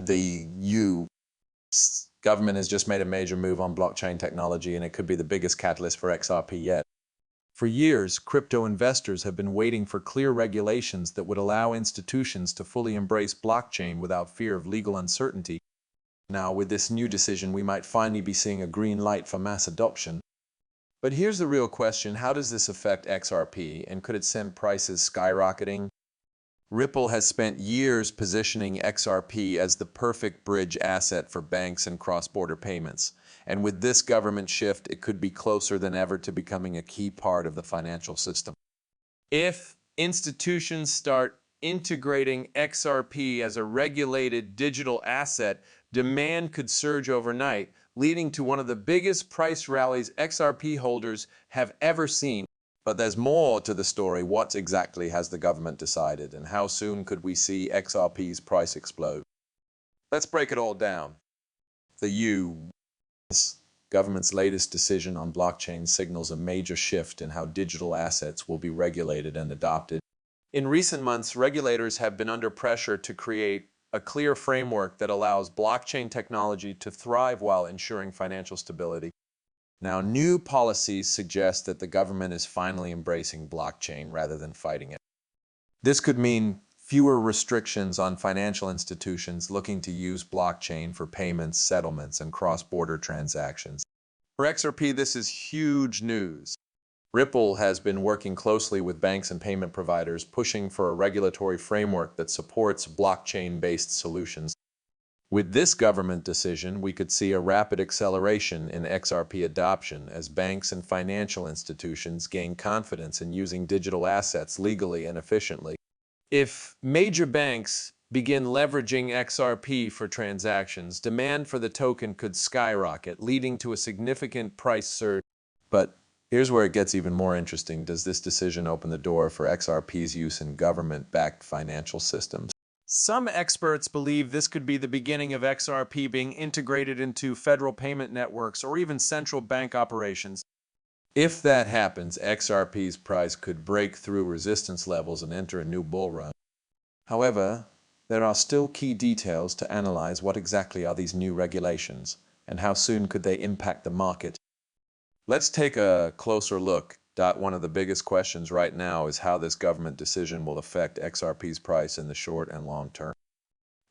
The U.S. government has just made a major move on blockchain technology, and it could be the biggest catalyst for XRP yet. For years, crypto investors have been waiting for clear regulations that would allow institutions to fully embrace blockchain without fear of legal uncertainty. Now, with this new decision, we might finally be seeing a green light for mass adoption. But here's the real question: how does this affect XRP, and could it send prices skyrocketing? Ripple has spent years positioning XRP as the perfect bridge asset for banks and cross-border payments. And with this government shift, it could be closer than ever to becoming a key part of the financial system. If institutions start integrating XRP as a regulated digital asset, demand could surge overnight, leading to one of the biggest price rallies XRP holders have ever seen. But there's more to the story. What exactly has the government decided, and how soon could we see XRP's price explode? Let's break it all down. The U.S. government's latest decision on blockchain signals a major shift in how digital assets will be regulated and adopted. In recent months, regulators have been under pressure to create a clear framework that allows blockchain technology to thrive while ensuring financial stability. Now, new policies suggest that the government is finally embracing blockchain rather than fighting it. This could mean fewer restrictions on financial institutions looking to use blockchain for payments, settlements, and cross-border transactions. For XRP, this is huge news. Ripple has been working closely with banks and payment providers, pushing for a regulatory framework that supports blockchain-based solutions. With this government decision, we could see a rapid acceleration in XRP adoption as banks and financial institutions gain confidence in using digital assets legally and efficiently. If major banks begin leveraging XRP for transactions, demand for the token could skyrocket, leading to a significant price surge. But here's where it gets even more interesting. Does this decision open the door for XRP's use in government-backed financial systems? Some experts believe this could be the beginning of XRP being integrated into federal payment networks or even central bank operations. If that happens, XRP's price could break through resistance levels and enter a new bull run. However, there are still key details to analyze. What exactly are these new regulations, and how soon could they impact the market? Let's take a closer look. One of the biggest questions right now is how this government decision will affect XRP's price in the short and long term.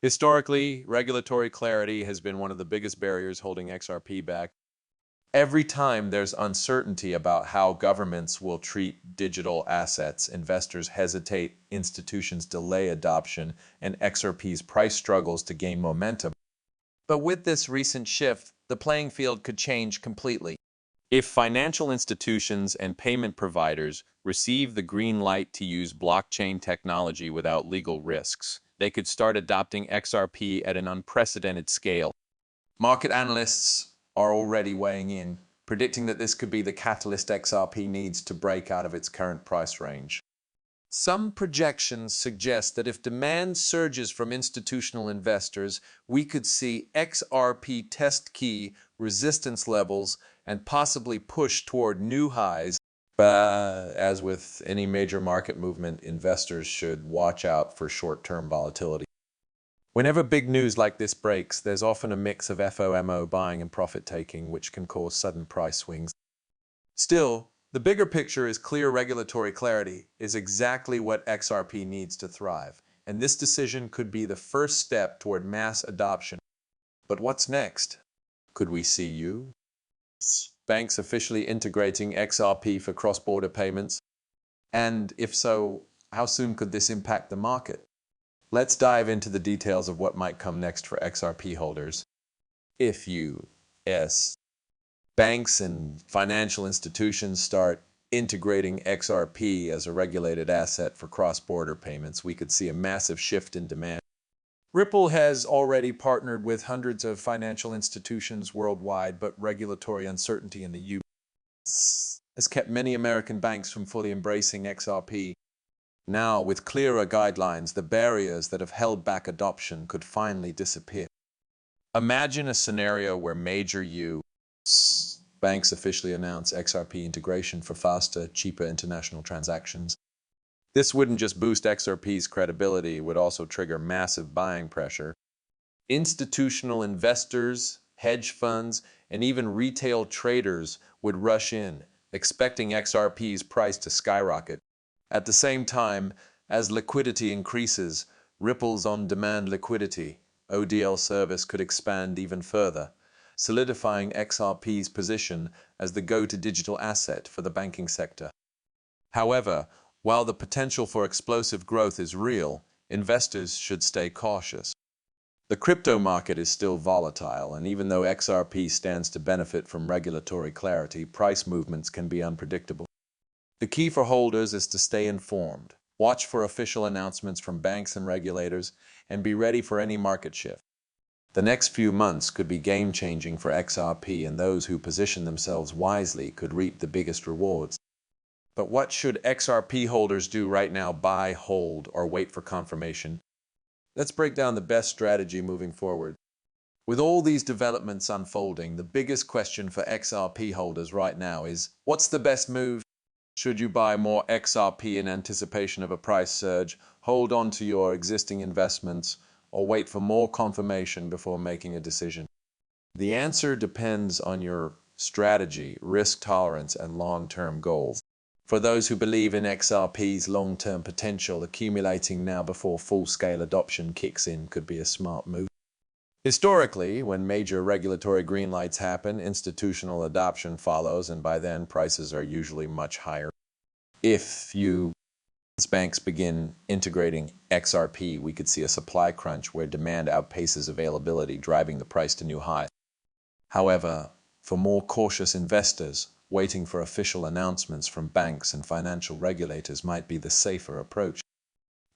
Historically, regulatory clarity has been one of the biggest barriers holding XRP back. Every time there's uncertainty about how governments will treat digital assets, investors hesitate, institutions delay adoption, and XRP's price struggles to gain momentum. But with this recent shift, the playing field could change completely. If financial institutions and payment providers receive the green light to use blockchain technology without legal risks, they could start adopting XRP at an unprecedented scale. Market analysts are already weighing in, predicting that this could be the catalyst XRP needs to break out of its current price range. Some projections suggest that if demand surges from institutional investors, we could see XRP test key resistance levels and possibly push toward new highs. As with any major market movement, investors should watch out for short-term volatility. Whenever big news like this breaks, there's often a mix of FOMO buying and profit-taking, which can cause sudden price swings. Still, the bigger picture is clear. Regulatory clarity is exactly what XRP needs to thrive, and this decision could be the first step toward mass adoption. But what's next? Could we see banks officially integrating XRP for cross-border payments? And if so, how soon could this impact the market? Let's dive into the details of what might come next for XRP holders. If U.S. banks and financial institutions start integrating XRP as a regulated asset for cross-border payments, we could see a massive shift in demand. Ripple has already partnered with hundreds of financial institutions worldwide, but regulatory uncertainty in the U.S. has kept many American banks from fully embracing XRP. Now, with clearer guidelines, the barriers that have held back adoption could finally disappear. Imagine a scenario where major U.S. banks officially announce XRP integration for faster, cheaper international transactions. This wouldn't just boost XRP's credibility, it would also trigger massive buying pressure. Institutional investors, hedge funds, and even retail traders would rush in, expecting XRP's price to skyrocket. At the same time, as liquidity increases, Ripple's on-demand liquidity, ODL service could expand even further, solidifying XRP's position as the go-to digital asset for the banking sector. However, while the potential for explosive growth is real, investors should stay cautious. The crypto market is still volatile, and even though XRP stands to benefit from regulatory clarity, price movements can be unpredictable. The key for holders is to stay informed, watch for official announcements from banks and regulators, and be ready for any market shift. The next few months could be game-changing for XRP, and those who position themselves wisely could reap the biggest rewards. But what should XRP holders do right now? Buy, hold, or wait for confirmation? Let's break down the best strategy moving forward. With all these developments unfolding, the biggest question for XRP holders right now is, what's the best move? Should you buy more XRP in anticipation of a price surge, hold on to your existing investments, or wait for more confirmation before making a decision? The answer depends on your strategy, risk tolerance, and long-term goals. For those who believe in XRP's long-term potential, accumulating now before full-scale adoption kicks in could be a smart move. Historically, when major regulatory green lights happen, institutional adoption follows, and by then prices are usually much higher. If banks begin integrating XRP, we could see a supply crunch where demand outpaces availability, driving the price to new highs. However, for more cautious investors, waiting for official announcements from banks and financial regulators might be the safer approach.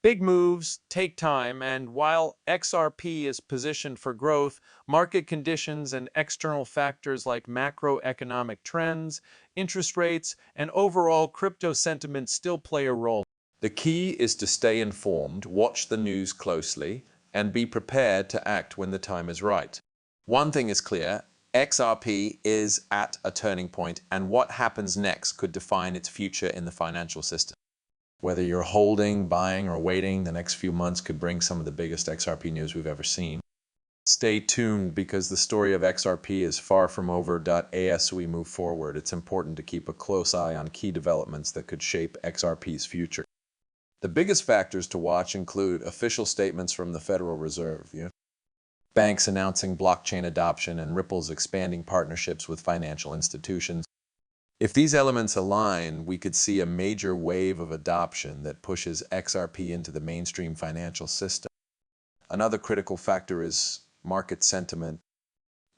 Big moves take time, and while XRP is positioned for growth, market conditions and external factors like macroeconomic trends, interest rates, and overall crypto sentiment still play a role. The key is to stay informed, watch the news closely, and be prepared to act when the time is right. One thing is clear: XRP is at a turning point, and what happens next could define its future in the financial system. Whether you're holding, buying, or waiting, the next few months could bring some of the biggest XRP news we've ever seen. Stay tuned, because the story of XRP is far from over. As we move forward, it's important to keep a close eye on key developments that could shape XRP's future. The biggest factors to watch include official statements from the Federal Reserve, banks announcing blockchain adoption, and Ripple's expanding partnerships with financial institutions. If these elements align, we could see a major wave of adoption that pushes XRP into the mainstream financial system. Another critical factor is market sentiment.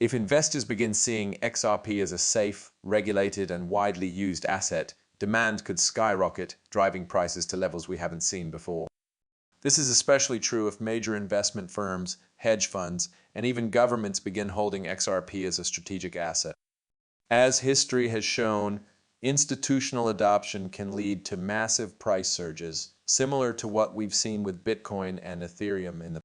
If investors begin seeing XRP as a safe, regulated, and widely used asset, demand could skyrocket, driving prices to levels we haven't seen before. This is especially true if major investment firms, hedge funds, and even governments begin holding XRP as a strategic asset. As history has shown, institutional adoption can lead to massive price surges, similar to what we've seen with Bitcoin and Ethereum in the